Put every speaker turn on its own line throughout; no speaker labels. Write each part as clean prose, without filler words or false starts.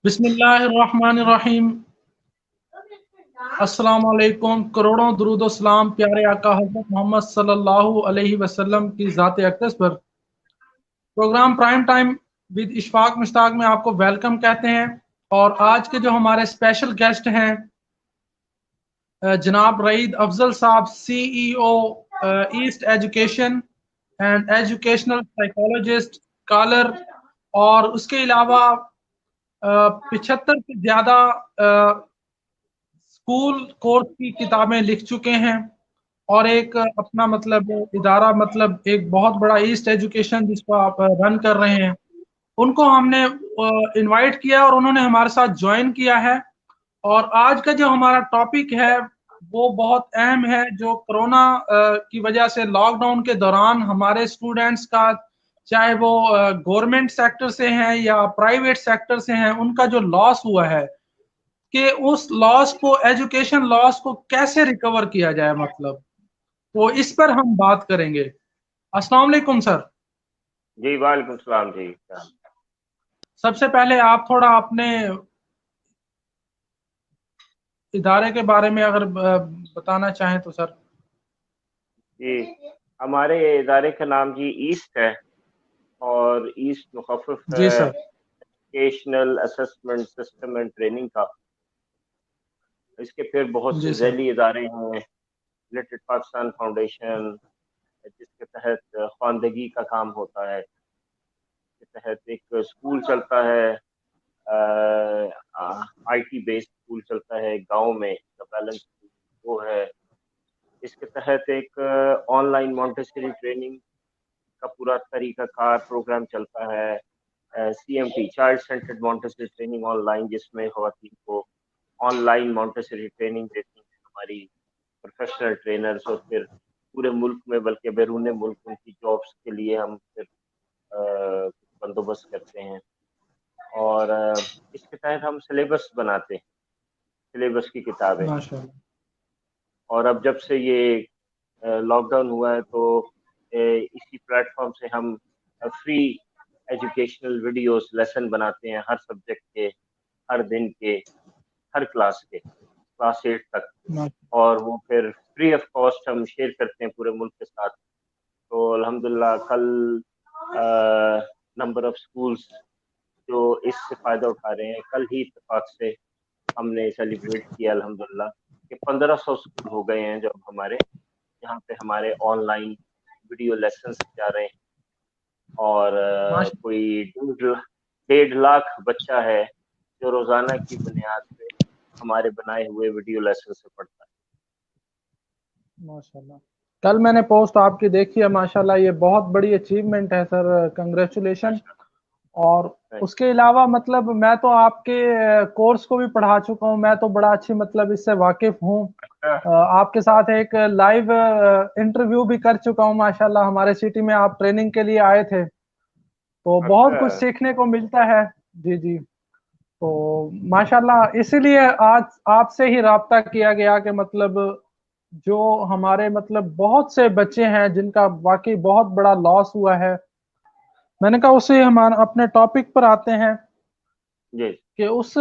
बिस्मिल्लाहिर्रहमानिर्रहीम। अस्सलाम वालेकुम। करोड़ों दुरूद व सलाम प्यारे आका हज़रत मोहम्मद सल्लल्लाहु अलैहि वसल्लम की ज़ात अक़दस पर। Program prime time with Ishfaq Mushtaq में आपको वेलकम कहते हैं। और आज के जो हमारे स्पेशल गेस्ट हैं जनाब रईद अफजल साहब, CEO east education and educational psychologist, scholar, और उसके अलावा 75 से ज़्यादा स्कूल कोर्स की किताबें लिख चुके हैं। और एक अपना मतलब इदारा, मतलब एक बहुत बड़ा ईस्ट एजुकेशन जिसको आप रन कर रहे हैं, उनको हमने इनवाइट किया और उन्होंने हमारे साथ ज्वाइन किया है। और आज का जो हमारा टॉपिक है वो बहुत अहम है, जो कोरोना की वजह से लॉकडाउन के दौरान हमारे स्टूडेंट्स का, चाहे वो गवर्नमेंट सेक्टर से हैं या प्राइवेट सेक्टर से हैं, उनका जो लॉस हुआ है, कि उस लॉस को, एजुकेशन लॉस को कैसे रिकवर किया जाए, मतलब तो इस पर हम बात करेंगे। अस्सलाम वालेकुम सर।
जी वालेकुम सलाम जी।
सबसे पहले आप थोड़ा अपने इदारे के बारे में अगर बताना चाहें तो सर।
जी, हमारे इदारे का नाम जी ईस्ट है, और ईस्ट मुखफ़फ़
जी
है
sir.
Educational assessment system and training का। इसके फिर बहुत से
जी सर।
ज़ैली इदारे हैं, लिटरेट पाकिस्तान फाउंडेशन, जिसके तहत ख़वानदगी का काम होता है। इसके तहत एक स्कूल चलता है, IT बेस्ड स्कूल चलता है गांव में, द बैलेंस स्कूल, वो है। इसके तहत एक ऑनलाइन मॉन्टेसरी ट्रेनिंग का पूरा तरीकाकार प्रोग्राम चलता है, CMT child centred Montessori training online, जिसमें ख़वातीन को ऑनलाइन मॉन्टेसरी ट्रेनिंग देती हैं हमारी प्रोफेशनल ट्रेनर्स। और फिर पूरे मुल्क में, बल्कि बैरून मुल्क, उनकी जॉब्स के लिए हम फिर बंदोबस्त करते हैं। और इसके तहत हम सिलेबस बनाते हैं, सिलेबस की किताबें।
माशाल्लाह।
और अब जब से ये लॉकडाउन हुआ है, तो इसी प्लेटफॉर्म से हम फ्री एजुकेशनल वीडियोस, लेसन बनाते हैं हर सब्जेक्ट के, हर दिन के, हर क्लास के, क्लास 8 तक। और वो फिर फ्री ऑफ कॉस्ट हम शेयर करते हैं पूरे मुल्क के साथ। तो अल्हम्दुलिल्लाह कल नंबर ऑफ स्कूल्स जो इससे फ़ायदा उठा रहे हैं, कल ही इत्तेफाक से हमने सेलिब्रेट किया अल्हम्दुलिल्लाह कि 1500 स्कूल हो गए हैं जो हमारे यहाँ पे हमारे ऑनलाइन वीडियो लेसन्स जा रहे हैं। और कोई 1.5 लाख बच्चा है जो रोजाना की बुनियाद पे हमारे बनाए हुए वीडियो लेसन से पढ़ता है।
माशाल्लाह। कल मैंने पोस्ट आपकी देखी है, माशाल्लाह ये बहुत बड़ी अचीवमेंट है सर, कंग्रेचुलेशन। और उसके अलावा मतलब मैं तो आपके कोर्स को भी पढ़ा चुका हूँ, मैं तो बड़ा अच्छी मतलब इससे वाकिफ हूँ। आपके साथ एक लाइव इंटरव्यू भी कर चुका हूँ माशाल्लाह, हमारे सिटी में आप ट्रेनिंग के लिए आए थे, तो बहुत कुछ सीखने को मिलता है। जी जी। तो माशाल्लाह इसीलिए आज आपसे ही राब्ता किया गया कि मतलब जो हमारे मतलब बहुत से बच्चे हैं जिनका वाकई बहुत बड़ा लॉस हुआ है। मैंने कहा उससे हमारा अपने टॉपिक पर आते हैं
जी।
कि उस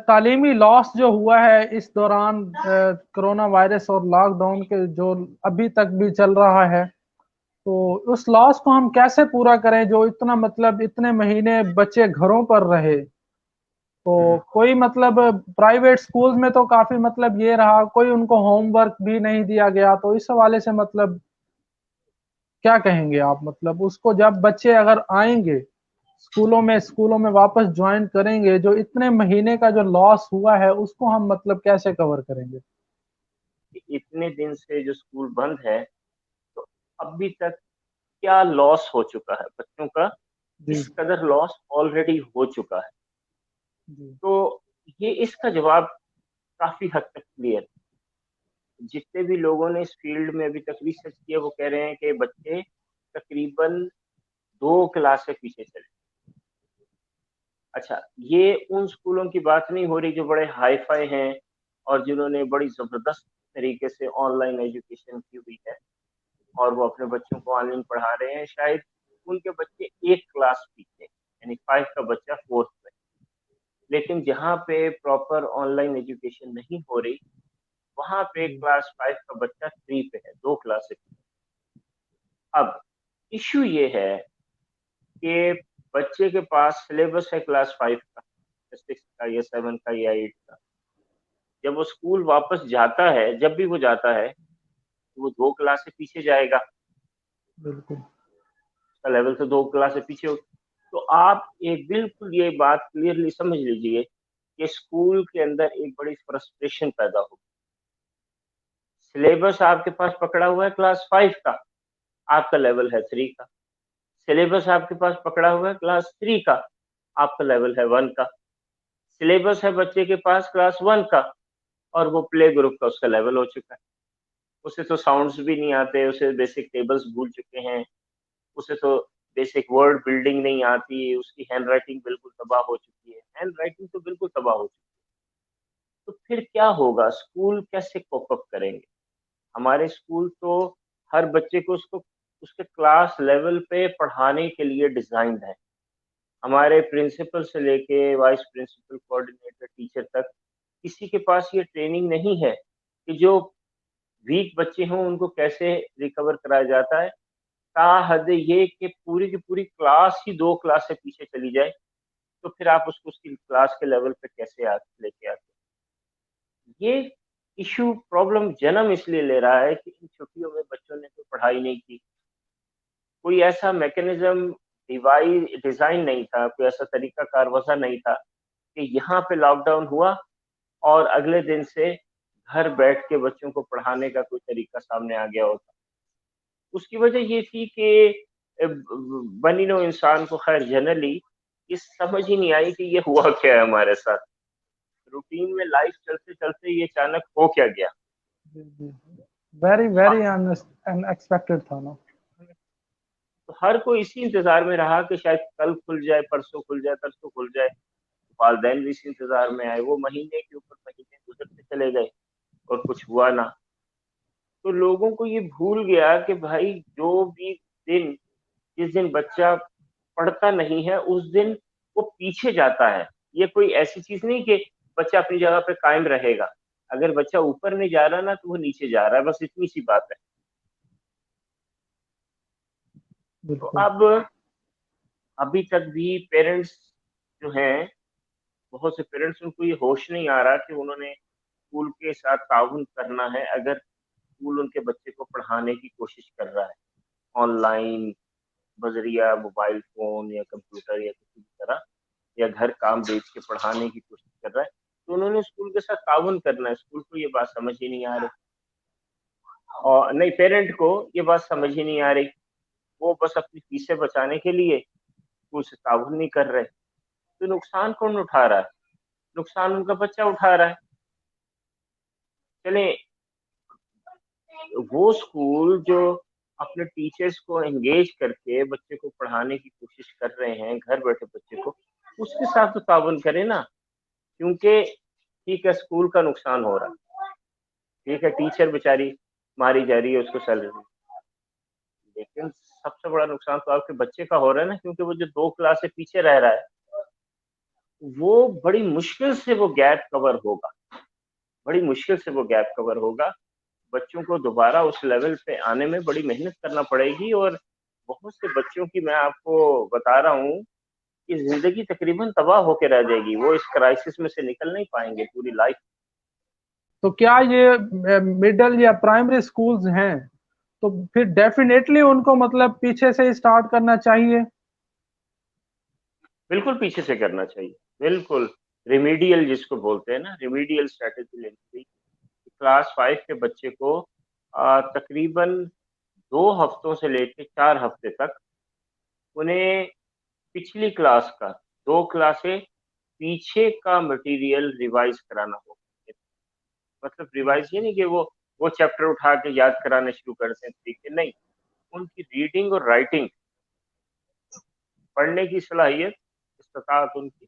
तालीमी लॉस जो हुआ है इस दौरान कोरोना वायरस और लॉकडाउन के जो अभी तक भी चल रहा है, तो उस लॉस को हम कैसे पूरा करें, जो इतना मतलब इतने महीने बच्चे घरों पर रहे। तो कोई मतलब प्राइवेट स्कूल में तो काफी मतलब ये रहा, कोई उनको होमवर्क भी नहीं दिया गया, तो इस हवाले से मतलब क्या कहेंगे आप, मतलब उसको जब बच्चे अगर आएंगे स्कूलों में वापस ज्वाइन करेंगे, जो इतने महीने का जो लॉस हुआ है उसको हम मतलब कैसे कवर करेंगे।
इतने दिन से जो स्कूल बंद है, तो अभी तक क्या लॉस हो चुका है बच्चों का,
जी
इस कदर लॉस ऑलरेडी हो चुका है।
जी।
तो ये इसका जवाब काफी हद तक क्लियर है। जितने भी लोगों ने इस फील्ड में अभी तक रिसर्च किया, वो कह रहे हैं कि बच्चे तकरीबन 2 क्लास से पीछे चले। अच्छा, ये उन स्कूलों की बात नहीं हो रही जो बड़े हाई फाई हैं और जिन्होंने बड़ी जबरदस्त तरीके से ऑनलाइन एजुकेशन की हुई है और वो अपने बच्चों को ऑनलाइन पढ़ा रहे हैं। शायद उनके बच्चे 1 क्लास पीछे, यानी 5 का बच्चा 4th में। लेकिन जहाँ पे प्रॉपर ऑनलाइन एजुकेशन नहीं हो रही, वहाँ पे क्लास 5 का बच्चा 3 पे है, 2 क्लासेस। अब इश्यू ये है कि बच्चे के पास सिलेबस है क्लास 5 का, 6 का या 7 का या 8 का। जब वो स्कूल वापस जाता है, जब भी वो जाता है, तो वो 2 क्लास से पीछे जाएगा।
बिल्कुल।
उसका लेवल तो 2 क्लास से पीछे हो। तो आप एक बिल्कुल ये बात क्लियरली समझ लीजिए कि स्कूल के अंदर एक बड़ी फ्रस्ट्रेशन पैदा हो। सिलेबस आपके पास पकड़ा हुआ है क्लास 5 का, आपका लेवल है 3 का। सिलेबस आपके पास पकड़ा हुआ है क्लास 3 का, आपका लेवल है 1 का। सिलेबस है बच्चे के पास क्लास 1 का, और वो प्ले ग्रुप का उसका लेवल हो चुका है। उसे तो साउंड्स भी नहीं आते, उसे बेसिक टेबल्स भूल चुके हैं, उसे तो बेसिक वर्ड बिल्डिंग नहीं आती, उसकी हैंड राइटिंग बिल्कुल तबाह हो चुकी है। हैंड राइटिंग तो बिल्कुल तबाह हो चुकी है। तो फिर क्या होगा? स्कूल कैसे कोप अप करेंगे? हमारे स्कूल तो हर बच्चे को उसको उसके क्लास लेवल पे पढ़ाने के लिए डिजाइंड है। हमारे प्रिंसिपल से लेके वाइस प्रिंसिपल, कोऑर्डिनेटर, टीचर तक किसी के पास ये ट्रेनिंग नहीं है कि जो वीक बच्चे हों उनको कैसे रिकवर कराया जाता है। ताहद ये कि पूरी की पूरी क्लास ही 2 क्लास से पीछे चली जाए, तो फिर आप उसको उसकी क्लास के लेवल पे कैसे लेके आते हैं? ये इशू प्रॉब्लम जन्म इसलिए ले रहा है कि इन छुट्टियों में बच्चों ने कोई पढ़ाई नहीं की। कोई ऐसा मैकेनिज्म डिजाइन नहीं था, कोई ऐसा तरीका कारवजा नहीं था कि यहाँ पे लॉकडाउन हुआ और अगले दिन से घर बैठ के बच्चों को पढ़ाने का कोई तरीका सामने आ गया होता। उसकी वजह ये थी कि बनी नौ इंसान को खैर जनरली ये समझ ही नहीं आई कि ये हुआ क्या है हमारे साथ। रूटीन में लाइफ चलते चलते ये अचानक हो क्या गया।
वेरी वेरी अनएक्सपेक्टेड था ना।
तो हर कोई इसी इंतजार में रहा कि शायद कल खुल जाए, परसों खुल जाए, तरसों खुल जाए। वालदैन भी इसी इंतजार में आए। वो महीने के ऊपर महीने गुजरते चले गए और कुछ हुआ ना। तो लोगों को ये भूल गया कि भाई जो भी दिन, जिस दिन बच्चा पढ़ता नहीं है उस दिन वो पीछे जाता है। ये कोई ऐसी चीज नहीं कि बच्चा अपनी जगह पे कायम रहेगा। अगर बच्चा ऊपर नहीं जा रहा ना तो वो नीचे जा रहा है, बस इतनी सी बात है। तो
बिल्कुल।
अब अभी तक भी पेरेंट्स जो हैं, बहुत से पेरेंट्स, उनको ये होश नहीं आ रहा कि उन्होंने स्कूल के साथ ताउन करना है। अगर स्कूल उनके बच्चे को पढ़ाने की कोशिश कर रहा है ऑनलाइन, बजरिया मोबाइल फोन या कंप्यूटर या किसी भी तरह, या घर काम बेच के पढ़ाने की कोशिश कर रहा है, तो उन्होंने स्कूल के साथ ताउन करना है। स्कूल को ये बात समझ ही नहीं आ रही, और नहीं, पेरेंट को ये बात समझ ही नहीं आ रही। वो बस अपनी फीसें बचाने के लिए स्कूल से ताउन नहीं कर रहे। तो नुकसान कौन उठा रहा है? नुकसान उनका बच्चा उठा रहा है। चले, वो स्कूल जो अपने टीचर्स को एंगेज करके बच्चे को पढ़ाने की कोशिश कर रहे हैं घर बैठे बच्चे को, उसके साथ तो ताउन करे ना। क्योंकि ठीक है, स्कूल का नुकसान हो रहा है, ठीक है, टीचर बेचारी मारी जा रही है, उसको सैलरी, लेकिन सबसे बड़ा नुकसान तो आपके बच्चे का हो रहा है ना। क्योंकि वो जो 2 क्लास से पीछे रह रहा है, वो बड़ी मुश्किल से वो गैप कवर होगा, बड़ी मुश्किल से वो गैप कवर होगा। बच्चों को दोबारा उस लेवल पे आने में बड़ी मेहनत करना पड़ेगी। और बहुत से बच्चों की, मैं आपको बता रहा हूँ कि जिंदगी तकरीबन तबाह होकर रह जाएगी। वो इस क्राइसिस में से निकल नहीं पाएंगे पूरी लाइफ।
तो क्या ये मिडिल या प्राइमरी स्कूल्स हैं, तो फिर डेफिनेटली उनको मतलब पीछे से ही स्टार्ट करना चाहिए।
बिल्कुल पीछे से करना चाहिए, बिल्कुल। रिमीडियल जिसको बोलते हैं ना, रिमीडियल स्ट्रेटेजी लेनी चाहिए। क्लास 5 के बच्चे को तकरीबन 2 हफ्तों से लेकर 4 हफ्ते तक उन्हें पिछली क्लास का 2 क्लासें पीछे का मटेरियल रिवाइज कराना होगा। मतलब रिवाइज ये नहीं कि वो चैप्टर उठा के याद कराने शुरू करते हैं तरीके, नहीं। उनकी रीडिंग और राइटिंग, पढ़ने की सलाहियत, इस्तात उनकी,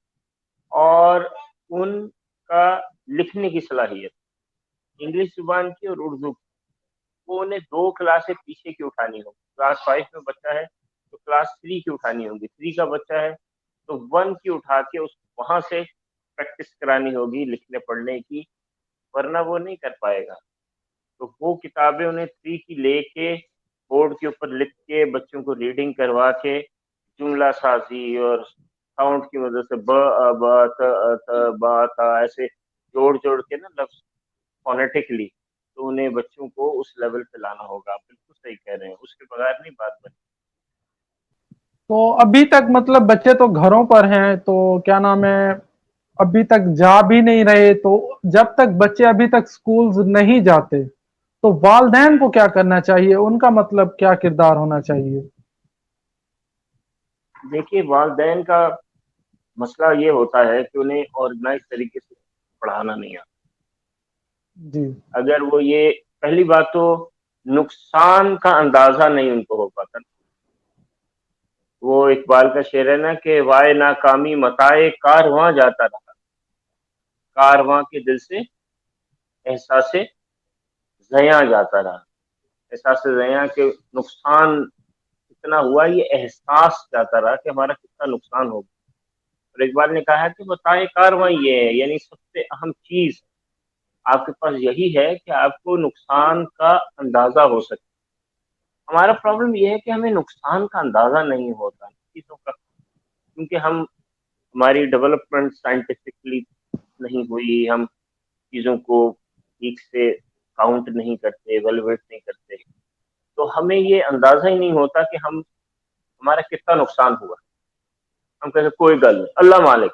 और उनका लिखने की सलाहियत, इंग्लिश जुबान की और उर्दू की, वो उन्हें 2 क्लासें पीछे की उठानी होगी। क्लास 5 में बच्चा है तो क्लास 3 की उठानी होगी, 3 का बच्चा है तो 1 की उठा के उस वहां से प्रैक्टिस करानी होगी लिखने पढ़ने की, वरना वो नहीं कर पाएगा। तो वो किताबें उन्हें 3 की लेके बोर्ड के ऊपर लिख के बच्चों को रीडिंग करवा के जुमला साजी और साउंड की मदद से ब अ ब त अ त ब त ऐसे जोड़-जोड़ के ना लफ्ज़ फोनेटिकली, तो उन्हें बच्चों को उस लेवल पे लाना होगा। आप बिल्कुल सही कह रहे हैं, उसके बगैर नहीं बात बनेगी।
तो अभी तक मतलब बच्चे तो घरों पर हैं, तो क्या नाम है, अभी तक जा भी नहीं रहे, तो जब तक बच्चे अभी तक स्कूल्स नहीं जाते, तो वालिदैन को क्या करना चाहिए? उनका मतलब क्या किरदार होना चाहिए?
देखिए, वालिदैन का मसला ये होता है कि उन्हें ऑर्गेनाइज़ तरीके से पढ़ाना नहीं आता।
जी।
अगर वो ये पहली बात तो नुकसान का अंदाज़ा नहीं उनको हो पाता। वो इकबाल का शेर है ना कि वाए नाकामी मताए कारवां जाता रहा, कारवां के दिल से एहसासे ज़यां जाता रहा। एहसासे ज़यां के नुकसान कितना हुआ ये एहसास जाता रहा कि हमारा कितना नुकसान हो गया। और इकबाल ने कहा है कि बताए कारवां ये है, यानी सबसे अहम चीज़ आपके पास यही है कि आपको नुकसान का अंदाज़ा हो सके। हमारा प्रॉब्लम ये है कि हमें नुकसान का अंदाज़ा नहीं होता चीज़ों का, क्योंकि हमारी डेवलपमेंट साइंटिफिकली नहीं हुई, हम चीज़ों को ठीक से काउंट नहीं करते, इवैल्यूएट नहीं करते, तो हमें ये अंदाज़ा ही नहीं होता कि हमारा कितना नुकसान हुआ। हम कहते कोई गल नहीं, अल्लाह मालिक,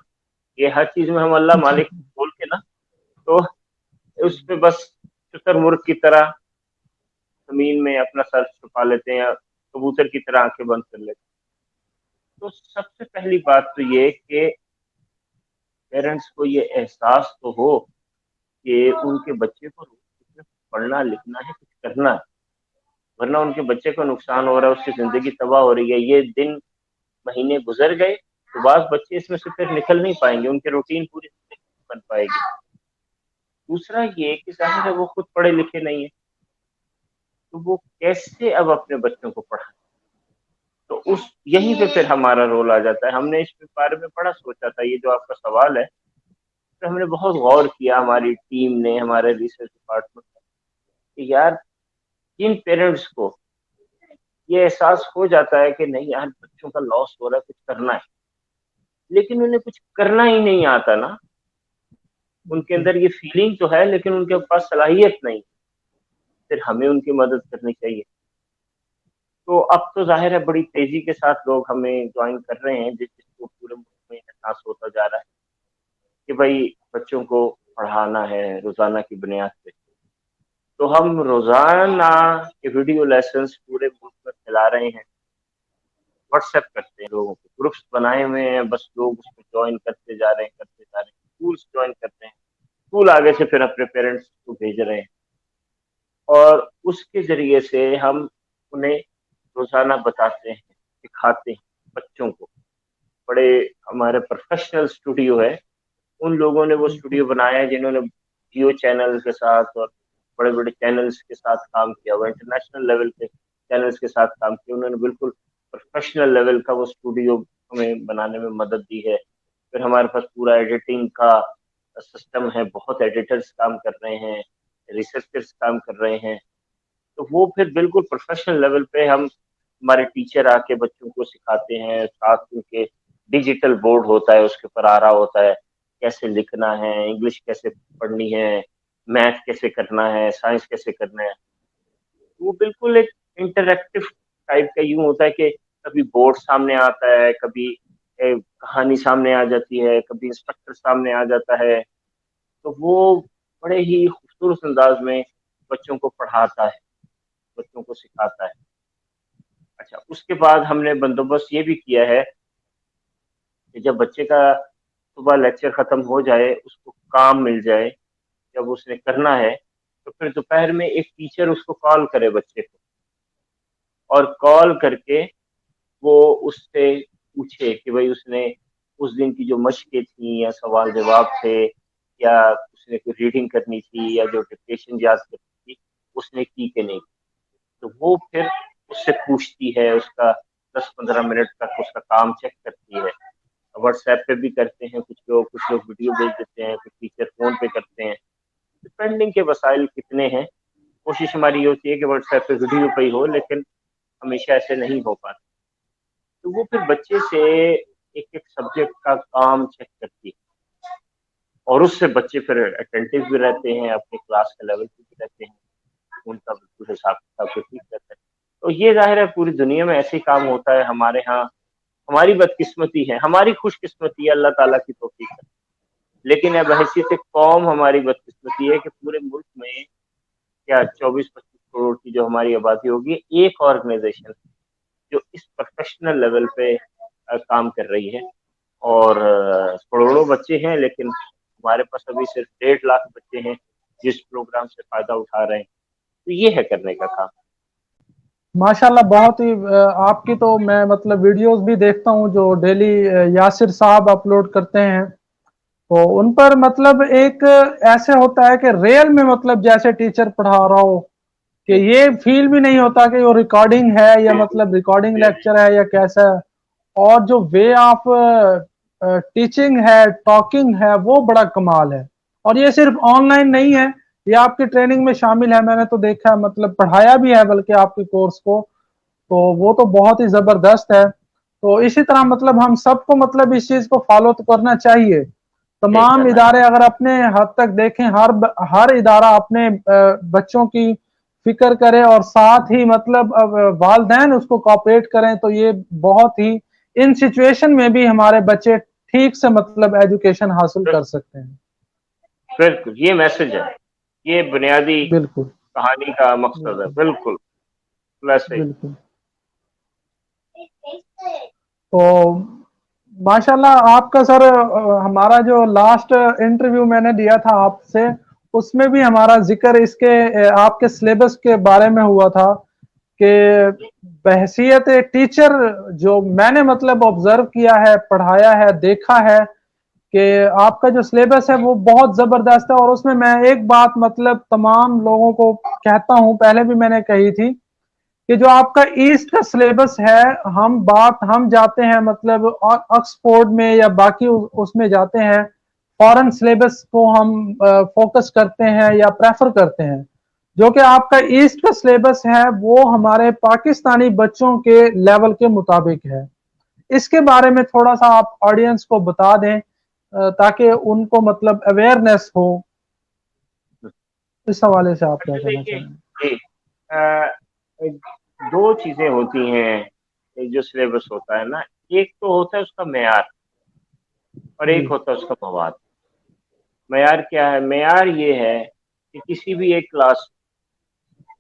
ये हर चीज़ में हम अल्लाह मालिक बोल के ना, तो उस पे बस शुतुरमुर्ग की तरह ज़मीन में अपना सर छुपा लेते हैं या कबूतर की तरह आँखें बंद कर लेते हैं। तो सबसे पहली बात तो ये कि पेरेंट्स को ये एहसास तो हो कि उनके बच्चे को पढ़ना लिखना है, कुछ करना है, वरना उनके बच्चे को नुकसान हो रहा है, उसकी ज़िंदगी तबाह हो रही है। ये दिन महीने गुज़र गए, तो बाद बच्चे इसमें से फिर निकल नहीं पाएँगे, उनकी रूटीन पूरी नहीं बन पाएगी। दूसरा ये कि ज़ाहिर है वो खुद पढ़े लिखे नहीं है, तो वो कैसे अब अपने बच्चों को पढ़ाएँ? तो उस यहीं पे फिर हमारा रोल आ जाता है। हमने इस बारे में बड़ा सोचा था, ये जो आपका सवाल है, तो हमने बहुत गौर किया हमारी टीम ने, हमारे रिसर्च डिपार्टमेंट ने, कि यार किन पेरेंट्स को ये एहसास हो जाता है कि नहीं यार बच्चों का लॉस हो रहा है, कुछ करना है, लेकिन उन्हें कुछ करना ही नहीं आता ना, उनके
जी।
अंदर ये फीलिंग तो है लेकिन उनके पास सलाहियत नहीं, फिर हमें उनकी मदद करनी चाहिए। तो अब तो ज़ाहिर है बड़ी तेज़ी के साथ लोग हमें जॉइन कर रहे हैं, जिसको पूरे मुल्क में एहसास होता जा रहा है कि भई बच्चों को पढ़ाना है रोज़ाना की बुनियाद पे। तो हम रोज़ाना के वीडियो लेसन्स पूरे मुल्क में चला रहे हैं, व्हाट्सएप करते हैं लोगों को, ग्रुप्स बनाए हुए हैं, बस लोग उसमें जॉइन करते जा रहे हैं, करते जा रहे हैं, स्कूल्स जॉइन करते हैं, स्कूल आगे से फिर अपने पेरेंट्स को भेज रहे हैं और उसके ज़रिए से हम उन्हें रोज़ाना बताते हैं, सिखाते हैं बच्चों को। बड़े हमारे प्रोफ़ेशनल स्टूडियो है, उन लोगों ने वो
बिल्कुल।
स्टूडियो बनाया है जिन्होंने जियो चैनल के साथ और बड़े-बड़े चैनल्स के साथ काम किया हुआ है, इंटरनेशनल लेवल के चैनल्स के साथ काम किया। उन्होंने बिल्कुल प्रोफ़ेशनल लेवल का वो स्टूडियो हमें बनाने में मदद दी है। फिर हमारे पास पूरा एडिटिंग का सिस्टम है, बहुत एडिटर्स काम कर रहे हैं, रिसर्चर्स काम कर रहे हैं। तो वो फिर बिल्कुल प्रोफ़ेशनल लेवल पे हमारे टीचर आके बच्चों को सिखाते हैं, साथ उनके डिजिटल बोर्ड होता है, उसके ऊपर आ रहा होता है, कैसे लिखना है, इंग्लिश कैसे पढ़नी है, मैथ कैसे करना है, साइंस कैसे करना है। वो बिल्कुल एक इंटरैक्टिव टाइप का यूँ होता है कि कभी बोर्ड सामने आता है, कभी कहानी सामने आ जाती है, कभी इंस्ट्रक्टर सामने आ जाता है, तो वो बड़े ही खूबसूरत अंदाज में बच्चों को पढ़ाता है, बच्चों को सिखाता है। अच्छा, उसके बाद हमने बंदोबस्त ये भी किया है कि जब बच्चे का सुबह लेक्चर खत्म हो जाए, उसको काम मिल जाए, जब उसने करना है, तो फिर दोपहर में एक टीचर उसको कॉल करे बच्चे को और कॉल करके वो उससे पूछे कि भई उसने उस दिन की जो मशक़ें थी या सवाल-जवाब थे या उसने कोई रीडिंग करनी थी या जो डिक्टेशन याद करनी थी, उसने की कि नहीं। तो वो फिर उससे पूछती है, उसका 10-15 मिनट तक उसका काम चेक करती है। व्हाट्सएप पे भी करते हैं कुछ लोग वीडियो भेज देते हैं, कुछ टीचर फोन पे करते हैं, डिपेंडिंग के वसाइल कितने हैं। कोशिश हमारी ये होती है कि व्हाट्सएप पे वीडियो पे ही हो, लेकिन हमेशा ऐसे नहीं हो पाता। तो वो फिर बच्चे से एक एक सब्जेक्ट का काम चेक करती है, और उससे बच्चे फिर अटेंटिव भी रहते हैं, अपने क्लास के लेवल पे भी रहते हैं, उनका बिल्कुल हिसाब किताब भी ठीक रहता है। तो ये जाहिर है पूरी दुनिया में ऐसे ही काम होता है। हमारे यहाँ हमारी बदकिस्मती है, हमारी खुशकिस्मती है, अल्लाह ताला की तौफीक है, लेकिन अब हैसियत कौम हमारी बदकिस्मती है कि पूरे मुल्क में क्या 24-25 करोड़ की जो हमारी आबादी होगी, एक ऑर्गेनाइजेशन जो इस प्रोफेशनल लेवल पे काम कर रही है, और करोड़ों बच्चे हैं, लेकिन हमारे पास अभी सिर्फ 1.5 लाख बच्चे हैं जिस प्रोग्राम से फायदा उठा रहे हैं। तो ये है करने का काम।
माशाल्लाह, बहुत ही आपकी तो मैं मतलब वीडियोस भी देखता हूँ जो डेली यासिर साहब अपलोड करते हैं, तो उन पर मतलब एक ऐसे होता है कि रियल में मतलब जैसे टीचर पढ़ा रहा हो, कि ये फील भी नहीं होता कि वो रिकॉर्डिंग है या मतलब रिकॉर्डिंग लेक्चर है या कैसा है। और जो वे ऑफ टीचिंग है, टॉकिंग है, वो बड़ा कमाल है। और ये सिर्फ ऑनलाइन नहीं है, ये आपकी ट्रेनिंग में शामिल है, मैंने तो देखा है, मतलब पढ़ाया भी है बल्कि आपके कोर्स को, तो वो तो बहुत ही जबरदस्त है। तो इसी तरह मतलब हम सबको मतलब इस चीज को फॉलो तो करना चाहिए। तमाम इदारे अगर अपने हद तक देखें, हर इदारा अपने बच्चों की फिक्र करे और साथ ही मतलब वालदैन उसको कॉपरेट करें, तो ये बहुत ही इन सिचुएशन में भी हमारे बच्चे ठीक से मतलब एजुकेशन हासिल कर सकते हैं।
बिल्कुल ये मैसेज है, ये बुनियादी
बिल्कुल
कहानी का मकसद है। बिल्कुल
बिल्कुल। तो माशाल्लाह आपका सर, हमारा जो लास्ट इंटरव्यू मैंने दिया था आपसे, उसमें भी हमारा जिक्र इसके आपके सिलेबस के बारे में हुआ था कि बहसियत टीचर जो मैंने मतलब ऑब्जर्व किया है, पढ़ाया है, देखा है कि आपका जो सिलेबस है वो बहुत जबरदस्त है। और उसमें मैं एक बात मतलब तमाम लोगों को कहता हूं, पहले भी मैंने कही थी, कि जो आपका ईस्ट का सिलेबस है, हम जाते हैं मतलब ऑक्सफोर्ड में या बाकी उसमें जाते हैं, फॉरेन सिलेबस को हम फोकस करते हैं या प्रेफर करते हैं। जो कि आपका ईस्ट का सिलेबस है वो हमारे पाकिस्तानी बच्चों के लेवल के मुताबिक है। इसके बारे में थोड़ा सा आप ऑडियंस को बता दें ताकि उनको मतलब अवेयरनेस हो। इस हवाले से आप क्या कहना चाहेंगे?
दो चीजें होती हैं एक जो सिलेबस होता है ना, एक तो होता है उसका मेयार और एक होता है उसका मवाद। मेयार क्या है? मेयार ये है कि किसी भी एक क्लास,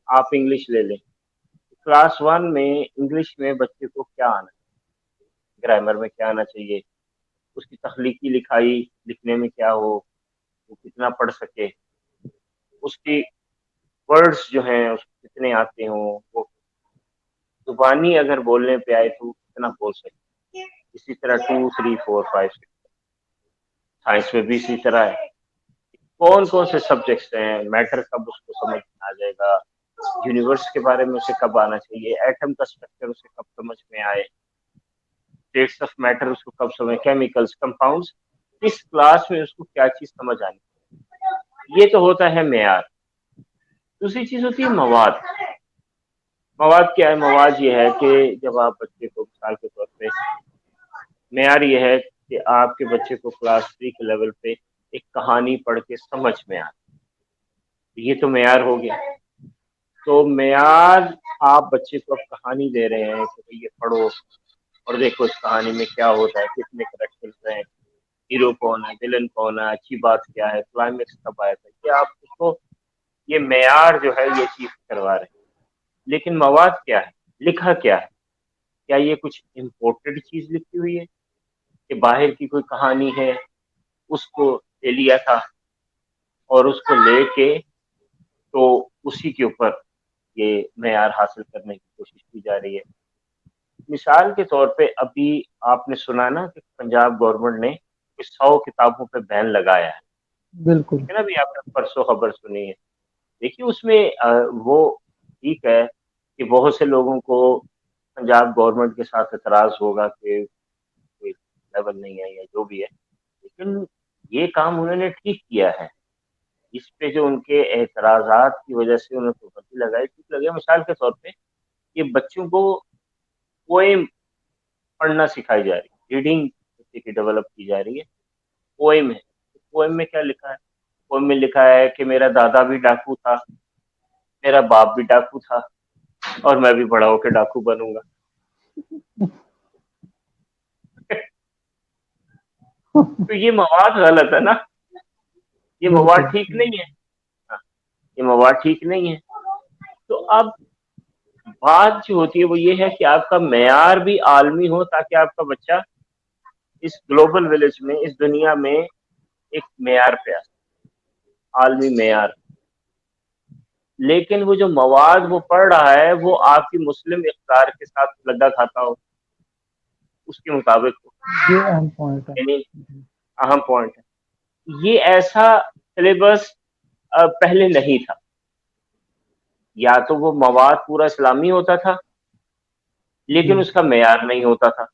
आप इंग्लिश ले लें, क्लास 1 में इंग्लिश में बच्चे को क्या आना है, ग्रामर में क्या आना चाहिए, उसकी तख्लीकी लिखाई लिखने में क्या हो, वो कितना पढ़ सके, उसकी वर्ड्स जो हैं उसको कितने आते हों, वो जुबानी अगर बोलने पे आए तो कितना बोल सके। इसी तरह 2, 3, 4, 5, 6 साइंस में भी इसी तरह है। कौन कौन से सब्जेक्ट्स हैं, मैटर कब उसको समझ में आ जाएगा, यूनिवर्स के बारे में उसे कब आना चाहिए, एटम का स्ट्रक्चर उसे कब समझ में आए, स्टेट्स ऑफ मैटर उसको कब समझ, केमिकल्स, कंपाउंड्स, इस क्लास में उसको क्या चीज समझ आनी। ये तो होता है मेयार। दूसरी चीज होती है मवाद। मवाद क्या है? मवाद ये है कि जब आप बच्चे को मिसाल के तौर पे, मेयार ये है कि आपके बच्चे को क्लास 3 के लेवल पे एक कहानी पढ़ के समझ में आए, ये तो मेयार हो गया। तो मेयार, आप बच्चे को अब कहानी दे रहे हैं कि भाई ये पढ़ो और देखो इस कहानी में क्या होता है, कितने करेक्टर्स हैं, हीरो कौन है, विलन कौन है, अच्छी बात क्या है, क्लाइमेक्स कब आया था, ये आप उसको, ये मेयार जो है ये चीज करवा रहे हैं। लेकिन मवाद क्या है, लिखा क्या है? क्या ये कुछ इम्पोर्टेड चीज लिखी हुई है कि बाहर की कोई कहानी है, उसको ले लिया था और उसको लेके तो उसी के ऊपर ये मेयार हासिल करने की कोशिश की जा रही है। मिसाल के तौर पे अभी आपने सुना ना कि पंजाब गवर्नमेंट ने 100 किताबों पे बैन लगाया
बिल्कुल
है ना, भी आपने परसों खबर सुनी है। देखिए उसमें वो ठीक है कि बहुत से लोगों को पंजाब गवर्नमेंट के साथ एतराज होगा कि लेवल नहीं है या जो भी है, लेकिन ये काम उन्होंने ठीक किया है। इस पे जो उनके एतराज़ात की वजह से उन्होंने पाबंदी लगाई, ठीक लगे। मिसाल के तौर पे ये बच्चों को पोएम पढ़ना सिखाई जा रही है, रीडिंग की डेवलप की जा रही है, पोएम है। पोएम में क्या लिखा है? पोएम में लिखा है कि मेरा दादा भी डाकू था, मेरा बाप भी डाकू था, और मैं भी बड़ा होकर डाकू बनूंगा। तो ये मवाद गलत है ना, ये मवाद ठीक नहीं है। हाँ, ये मवाद ठीक नहीं है। तो अब बात जो होती है वो ये है कि आपका मेयार भी आलमी हो, ताकि आपका बच्चा इस ग्लोबल विलेज में, इस दुनिया में एक मेयार पे आ, आलमी मेयार। लेकिन वो जो मवाद वो पढ़ रहा है वो आपकी मुस्लिम इफ्तार के साथ लगा खाता हो, उसके मुताबिक हो।
ये अहम पॉइंट है,
यानी अहम पॉइंट है। ये ऐसा सिलेबस पहले नहीं था। या तो वो मवाद पूरा इस्लामी होता था लेकिन उसका मेयार नहीं होता था,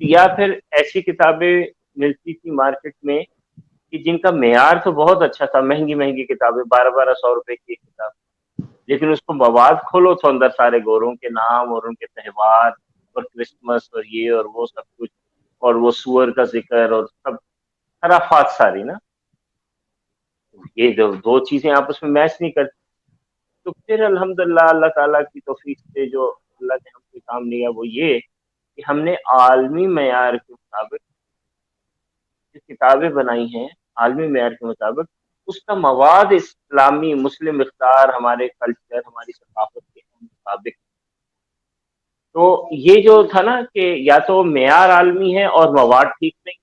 या फिर ऐसी किताबें मिलती थी मार्केट में कि जिनका मेयार तो बहुत अच्छा था, महंगी महंगी किताबें, 1200 रुपए की एक किताब, लेकिन उसको मवाद खोलो तो अंदर सारे गोरों के नाम और उनके त्योहार और क्रिसमस और ये और वो सब कुछ, और वो सुअर का जिक्र और सब खराफात सारी ना। ये जो दो चीजें आपस में मैच नहीं करती। तो फिर अल्हम्दुलिल्लाह अल्लाह ताला की तौफीक से जो अल्लाह ने हमसे काम लिया वो ये कि हमने आलमी मेयार के मुताबिक जो किताबें बनाई हैं, आलमी मेयार के मुताबिक उसका मवाद इस्लामी मुस्लिम इफ्तार, हमारे कल्चर, हमारी सकाफत के मुताबिक। तो ये जो था ना कि या तो मेयार आलमी है और मवाद ठीक नहीं,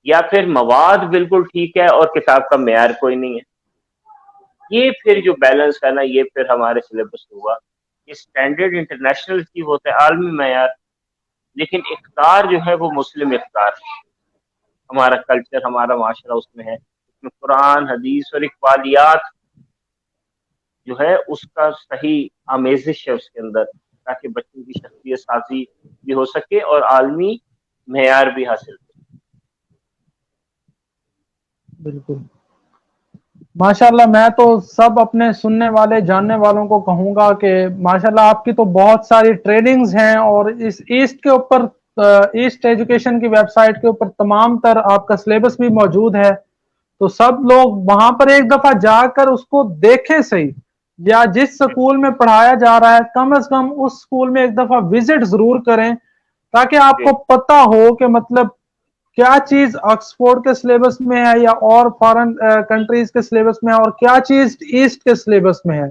या फिर मवाद बिल्कुल ठीक है और किताब का मेयार कोई नहीं है। ये फिर जो बैलेंस है ना, ये फिर हमारे सिलेबस में हुआ कि स्टैंडर्ड इंटरनेशनल की होता है आलमी मेयार, लेकिन इफ्तार जो है वो मुस्लिम इफ्तार, हमारा कल्चर, हमारा माशरा उसमें है, उसमें कुरान, हदीस और इकबालियात जो है उसका सही आमेजिश है उसके अंदर, ताकि बच्चों की शख्सियत साजी भी हो सके और आलमी मेयार भी हासिल हो।
बिल्कुल माशाल्लाह। मैं तो सब अपने सुनने वाले जानने वालों को कहूंगा कि माशाल्लाह आपकी तो बहुत सारी ट्रेनिंग्स हैं, और इस ईस्ट के ऊपर, ईस्ट एजुकेशन की वेबसाइट के ऊपर तमाम तर आपका सिलेबस भी मौजूद है। तो सब लोग वहां पर एक दफा जाकर उसको देखें सही, या जिस स्कूल में पढ़ाया जा रहा है कम से कम उस स्कूल में एक दफा विजिट जरूर करें, ताकि आपको पता हो कि मतलब क्या चीज ऑक्सफोर्ड के सिलेबस में है या और फॉरेन कंट्रीज के सिलेबस में है, और क्या चीज ईस्ट के सिलेबस में है।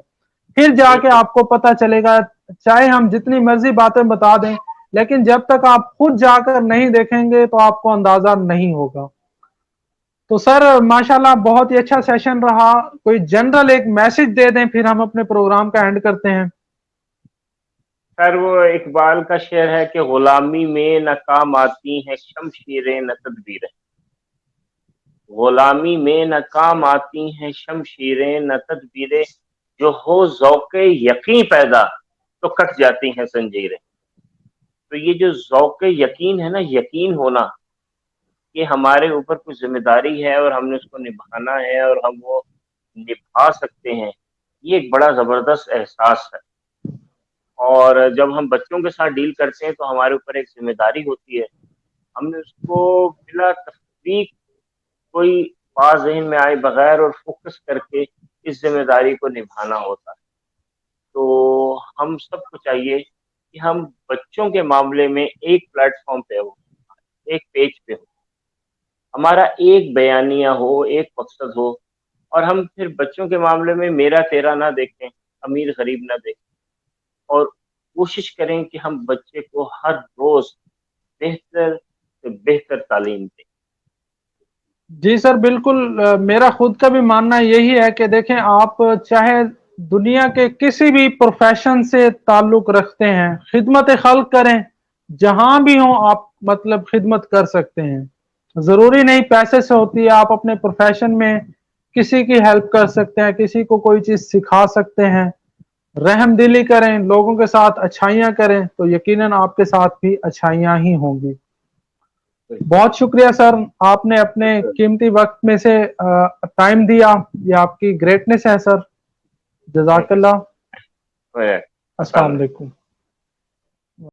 फिर जाके आपको पता चलेगा। चाहे हम जितनी मर्जी बातें बता दें, लेकिन जब तक आप खुद जाकर नहीं देखेंगे तो आपको अंदाजा नहीं होगा। तो सर माशाल्लाह बहुत ही अच्छा सेशन रहा। कोई जनरल एक मैसेज दे दें, फिर हम अपने प्रोग्राम का एंड करते हैं।
सर वो इकबाल का शेर है कि गुलामी में न काम आती हैं शमशीरें न तदबीरें, गुलामी में न काम आती हैं शमशीरें न तदबीरें, जो हो ज़ौक़े यकीन पैदा तो कट जाती हैं जंजीरें। तो ये जो ज़ौक़े यकीन है ना, यकीन होना कि हमारे ऊपर कुछ जिम्मेदारी है और हमने उसको निभाना है और हम वो निभा सकते हैं, ये एक बड़ा ज़बरदस्त एहसास है। और जब हम बच्चों के साथ डील करते हैं तो हमारे ऊपर एक जिम्मेदारी होती है, हमने उसको बिला तफरीक कोई बात ज़हन में आए बगैर और फोकस करके इस जिम्मेदारी को निभाना होता है। तो हम सबको चाहिए कि हम बच्चों के मामले में एक प्लेटफॉर्म पे हो, एक पेज पे हो, हमारा एक बयानिया हो, एक मकसद हो, और हम फिर बच्चों के मामले में मेरा तेरा ना देखें, अमीर गरीब ना देखें, और कोशिश करें कि हम बच्चे को हर रोज बेहतर से बेहतर तालीम दें।
जी सर बिल्कुल। मेरा खुद का भी मानना यही है कि देखें, आप चाहे दुनिया के किसी भी प्रोफेशन से ताल्लुक रखते हैं, खिदमत खल्क करें, जहां भी हो आप मतलब खिदमत कर सकते हैं। जरूरी नहीं पैसे से होती है, आप अपने प्रोफेशन में किसी की हेल्प कर सकते हैं, किसी को कोई चीज सिखा सकते हैं। रहम दिली करें, लोगों के साथ अच्छाइयाँ करें, तो यकीनन आपके साथ भी अच्छाइयाँ ही होंगी। बहुत शुक्रिया सर, आपने अपने कीमती वक्त में से टाइम दिया, ये आपकी ग्रेटनेस है सर। जज़ाकल्लाह। अस्सलाम वालेकुम।